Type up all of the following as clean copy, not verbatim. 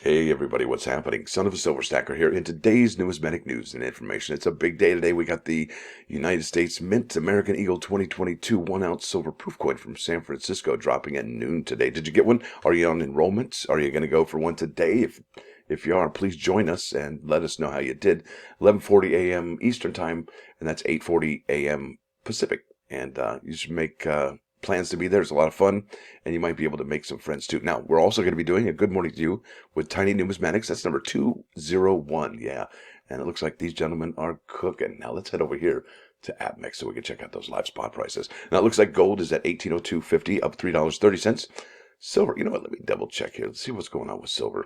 Hey everybody, what's happening? Son of a Silver Stacker here. In today's numismatic news and information, it's a big day today. We got the United States Mint American Eagle 2022 1-ounce silver proof coin from San Francisco dropping at noon today. Did you get one? Are you on enrollment? Are you going to go for one today? If you are, please join us and let us know how you did. 11:40 a.m. Eastern Time, and that's 8:40 a.m. Pacific. And you should make plans to be there. It's a lot of fun, and you might be able to make some friends too. Now, we're also going to be doing a Good Morning to You with Tiny Numismatics. That's number 201. Yeah, and it looks like these gentlemen are cooking. Now, let's head over here to APMEX so we can check out those live spot prices. Now, it looks like gold is at $1802.50, up $3.30. Silver, you know what? Let me double check here. Let's see what's going on with silver.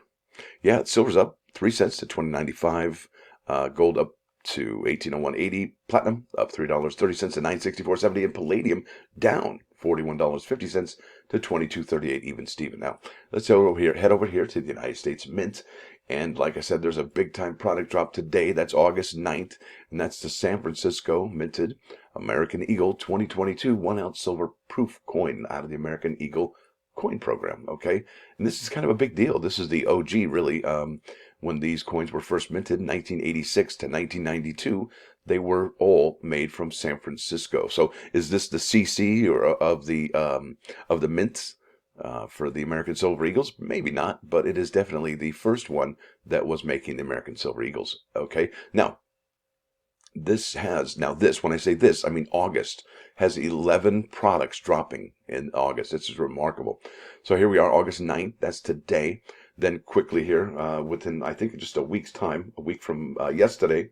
Yeah, silver's up 3 cents to $20.95. Gold up to $1801.80. Platinum up $3.30 to $964.70. And palladium down $41.50 to $22.38 even Steven. Now, let's head over here to the United States Mint. And like I said, there's a big time product drop today. That's August 9th. And that's the San Francisco minted American Eagle 2022 1-ounce silver proof coin out of the American Eagle coin program. Okay. And this is kind of a big deal. This is the OG really. When these coins were first minted in 1986 to 1992, they were all made from San Francisco. So is this the CC or of the mints for the American Silver Eagles? Maybe not, but it is definitely the first one that was making the American Silver Eagles. Okay. Now, when I say this, I mean August has 11 products dropping in August. This is remarkable. So here we are, August 9th. That's today. Then quickly here, within, I think, just a week's time, a week from yesterday,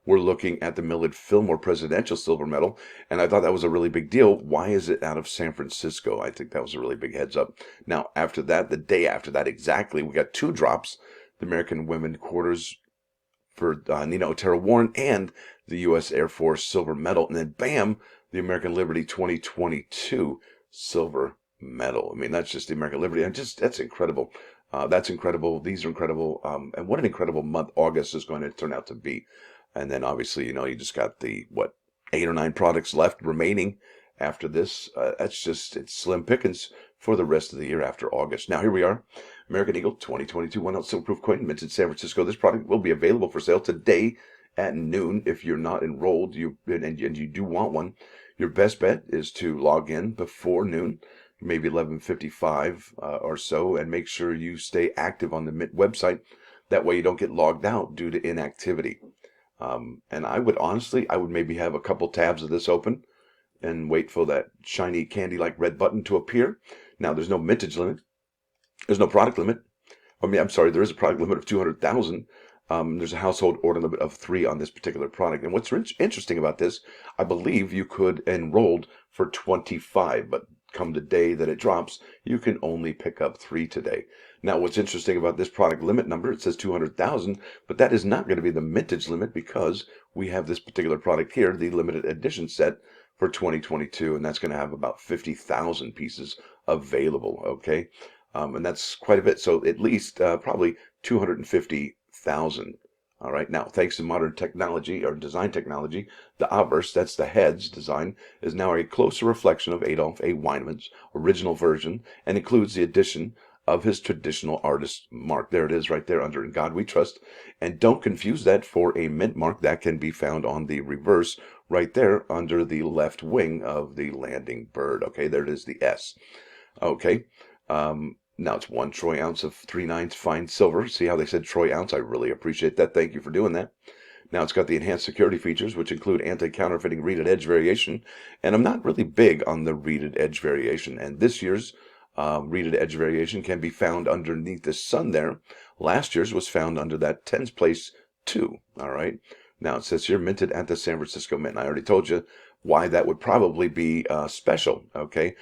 we're looking at the Millard Fillmore Presidential Silver Medal. And I thought that was a really big deal. Why is it out of San Francisco? I think that was a really big heads up. Now, after that, the day after that exactly, we got 2 drops. The American Women Quarters for Nina Otero Warren and the U.S. Air Force Silver Medal. And then, bam, the American Liberty 2022 Silver Medal. I mean, that's just the American Liberty. And that's incredible. That's incredible. These are incredible. And what an incredible month August is going to turn out to be. And then obviously, you just got the, 8 or 9 products left remaining after this. It's slim pickings for the rest of the year after August. Now, here we are. American Eagle 2022 1-ounce silver proof coin minted San Francisco. This product will be available for sale today at noon. If you're not enrolled and you do want one, your best bet is to log in before noon, maybe 11:55 or so, and make sure you stay active on the Mint website. That way you don't get logged out due to inactivity. And I would maybe have a couple tabs of this open and wait for that shiny candy-like red button to appear. Now, there's no mintage limit. There's no product limit. There is a product limit of 200,000. There's a household order limit of 3 on this particular product. And what's interesting about this, I believe you could enroll for 25, but come the day that it drops, you can only pick up 3 today. Now, what's interesting about this product limit number, it says 200,000, but that is not going to be the mintage limit because we have this particular product here, the limited edition set for 2022, and that's going to have about 50,000 pieces available, okay? And that's quite a bit. So at least probably 250,000. All right. Now, thanks to modern technology or design technology, the obverse, that's the heads design, is now a closer reflection of Adolf A. Weinmann's original version and includes the addition of his traditional artist mark. There it is right there under In God We Trust. And don't confuse that for a mint mark that can be found on the reverse right there under the left wing of the landing bird. Okay, there it is, the S. Okay. Now it's 1 troy ounce of 3/9 fine silver. See how they said troy ounce? I really appreciate that. Thank you for doing that. Now it's got the enhanced security features, which include anti-counterfeiting reeded edge variation. And I'm not really big on the reeded edge variation. And this year's reeded edge variation can be found underneath the sun there. Last year's was found under that 10th place too. All right. Now it says here minted at the San Francisco Mint. I already told you why that would probably be special. Okay.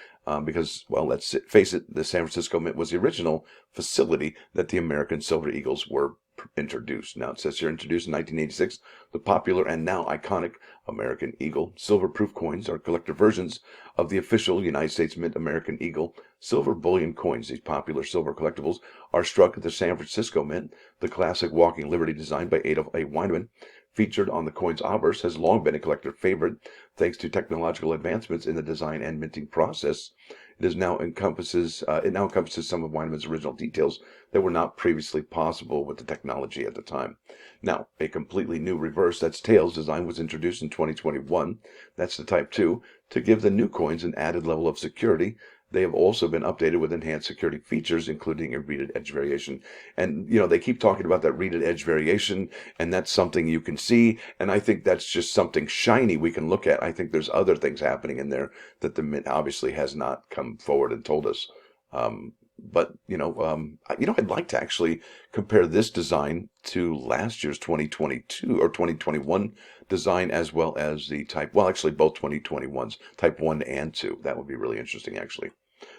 Because, well, let's face it, the San Francisco Mint was the original facility that the American Silver Eagles were introduced. Now, it says here, introduced in 1986, the popular and now iconic American Eagle silver proof coins are collector versions of the official United States Mint American Eagle silver bullion coins. These popular silver collectibles are struck at the San Francisco Mint, the classic walking liberty designed by Adolf A. Weinmann, featured on the coin's obverse, has long been a collector favorite. Thanks to technological advancements in the design and minting process, it now encompasses some of Weinmann's original details that were not previously possible with the technology at the time. Now, a completely new reverse, that's tails design, was introduced in 2021. That's the Type 2, to give the new coins an added level of security. They have also been updated with enhanced security features, including a reeded edge variation. And, they keep talking about that reeded edge variation, and that's something you can see. And I think that's just something shiny we can look at. I think there's other things happening in there that the Mint obviously has not come forward and told us. But I'd like to actually compare this design to last year's 2022 or 2021 design, as well as the actually both 2021s, Type 1 and 2. That would be really interesting, actually.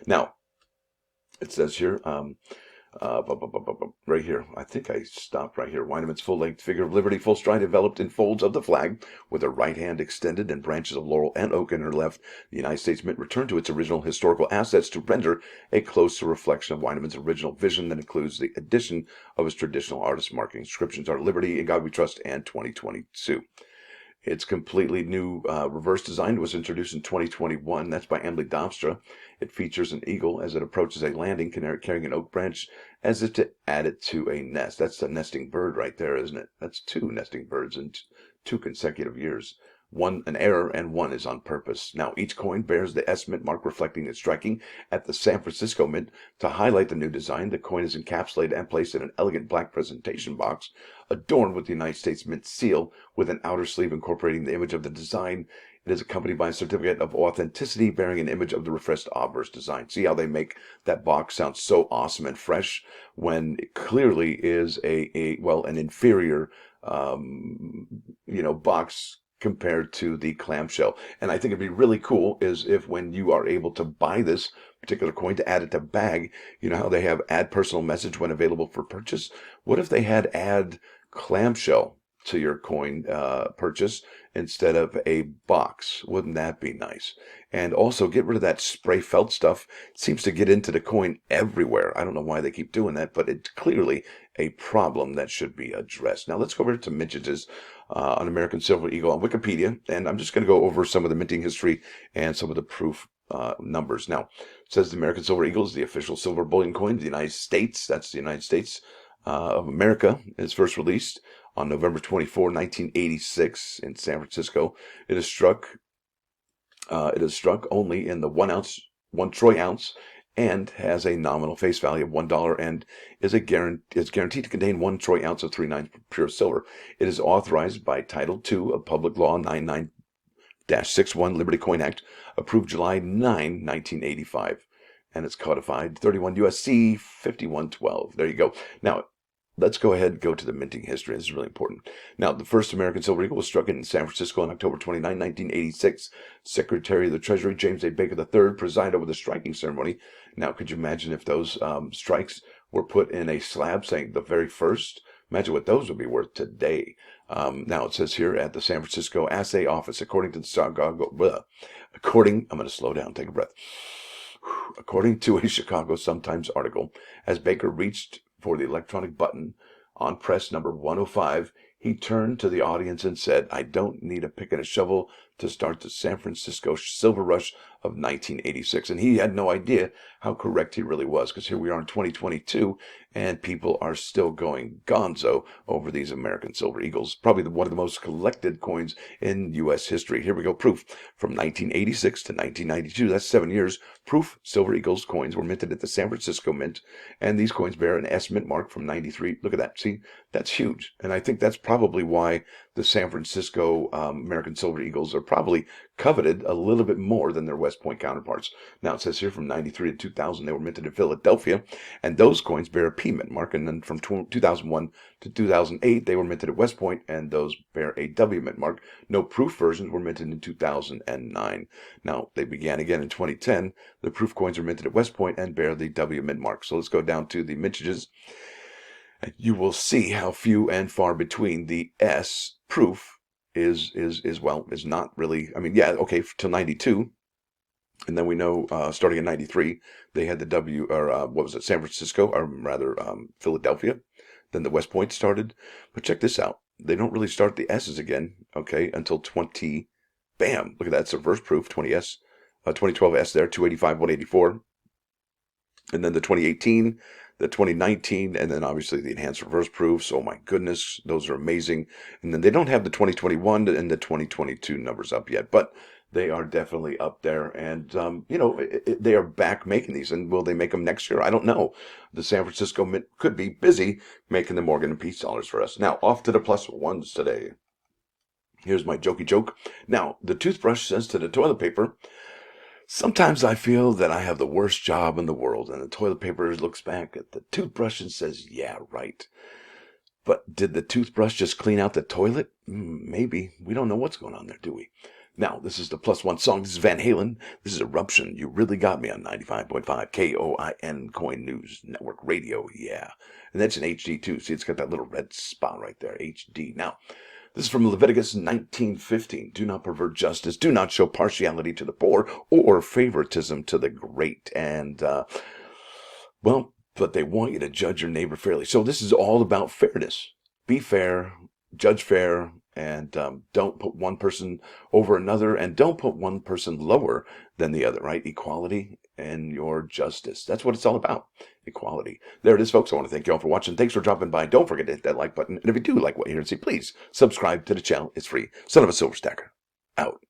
Now, it says here, right here, I think I stopped right here. Weinmann's full-length figure of Liberty, full stride, enveloped in folds of the flag, with her right hand extended and branches of laurel and oak in her left. The United States Mint returned to its original historical assets to render a closer reflection of Weinmann's original vision that includes the addition of his traditional artist marking. Inscriptions are Liberty, In God We Trust, and 2022. Its completely new reverse design was introduced in 2021. That's by Emily Domstra. It features an eagle as it approaches a landing, carrying an oak branch as if to add it to a nest. That's a nesting bird right there, isn't it? That's two nesting birds in 2 consecutive years. One an error and one is on purpose. Now, each coin bears the S Mint mark reflecting its striking at the San Francisco Mint. To highlight the new design, the coin is encapsulated and placed in an elegant black presentation box, adorned with the United States Mint seal, with an outer sleeve incorporating the image of the design. It is accompanied by a certificate of authenticity bearing an image of the refreshed obverse design. See how they make that box sound so awesome and fresh when it clearly is an inferior, box compared to the clamshell. And I think it'd be really cool is if when you are able to buy this particular coin to add it to bag, you know how they have add personal message when available for purchase? What if they had add clamshell to your coin purchase instead of a box? Wouldn't that be nice? And also get rid of that spray felt stuff. It seems to get into the coin everywhere. I don't know why they keep doing that, but it's clearly a problem that should be addressed. Now let's go over to Mintage's on American Silver Eagle on Wikipedia, and I'm just going to go over some of the minting history and some of the proof numbers. Now, it says the American Silver Eagle is the official silver bullion coin of the United States. That's the United States of America. It's first released on November 24, 1986 in San Francisco. It is struck only in the 1 troy ounce, and has a nominal face value of $1 and is guaranteed to contain 1 troy ounce of 3/9 pure silver. It is authorized by Title II of Public Law 99-61 Liberty Coin Act, approved July 9, 1985, and it's codified 31 USC 5112. There you go. Now, let's go ahead and go to the minting history. This is really important. Now, the first American Silver Eagle was struck in San Francisco on October 29, 1986. Secretary of the Treasury James A. Baker III presided over the striking ceremony. Now, could you imagine if those strikes were put in a slab saying the very first? Imagine what those would be worth today. Now, it says here at the San Francisco ASE office, according to the I'm going to slow down, take a breath. According to a Chicago Sun-Times article, as Baker reached for the electronic button on press number 105, he turned to the audience and said, "I don't need a pick and a shovel to start the San Francisco silver rush of 1986. And he had no idea how correct he really was, because here we are in 2022, and people are still going gonzo over these American Silver Eagles. Probably one of the most collected coins in U.S. history. Here we go. Proof. From 1986 to 1992, that's 7 years, proof Silver Eagles coins were minted at the San Francisco Mint, and these coins bear an S Mint mark from 93. Look at that. See, that's huge. And I think that's probably why the San Francisco American Silver Eagles are probably coveted a little bit more than their West Point counterparts. Now, it says here from 93 to 2000, they were minted in Philadelphia, and those coins bear a P Mint mark. And then from 2001 to 2008, they were minted at West Point, and those bear a W Mint mark. No proof versions were minted in 2009. Now, they began again in 2010. The proof coins are minted at West Point and bear the W Mint mark. So let's go down to the mintages. You will see how few and far between the S proof is not really. I mean, yeah, okay, till 92, and then we know starting in 93 they had the W, or what was it, San Francisco, or rather Philadelphia. Then the West Point started. But check this out. They don't really start the S's again, okay, until 20. Bam! Look at that. It's a reverse proof, 20S. 2012 S there, 285, 184. And then the 2018, the 2019, and then obviously the enhanced reverse proofs. Oh my goodness, those are amazing. And then they don't have the 2021 and the 2022 numbers up yet, but they are definitely up there. And, they are back making these. And will they make them next year? I don't know. The San Francisco Mint could be busy making the Morgan and Peace dollars for us. Now, off to the plus ones today. Here's my jokey joke. Now, the toothbrush says to the toilet paper, sometimes I feel that I have the worst job in the world, and the toilet paper looks back at the toothbrush and says, yeah, right. But did the toothbrush just clean out the toilet? Maybe. We don't know what's going on there, do we? Now, this is the plus one song. This is Van Halen. This is Eruption. You really got me on 95.5 KOIN Coin News Network Radio. Yeah. And that's in HD too. See, it's got that little red spot right there. HD. Now, this is from Leviticus 19:15. Do not pervert justice. Do not show partiality to the poor or favoritism to the great. And, but they want you to judge your neighbor fairly. So this is all about fairness. Be fair, judge fair, and don't put one person over another, and don't put one person lower than the other, right? Equality and your justice. That's what it's all about. Equality. There it is, folks. I want to thank you all for watching. Thanks for dropping by. Don't forget to hit that like button. And if you do like what you hear and see, please subscribe to the channel. It's free. Son of a Silver Stacker. Out.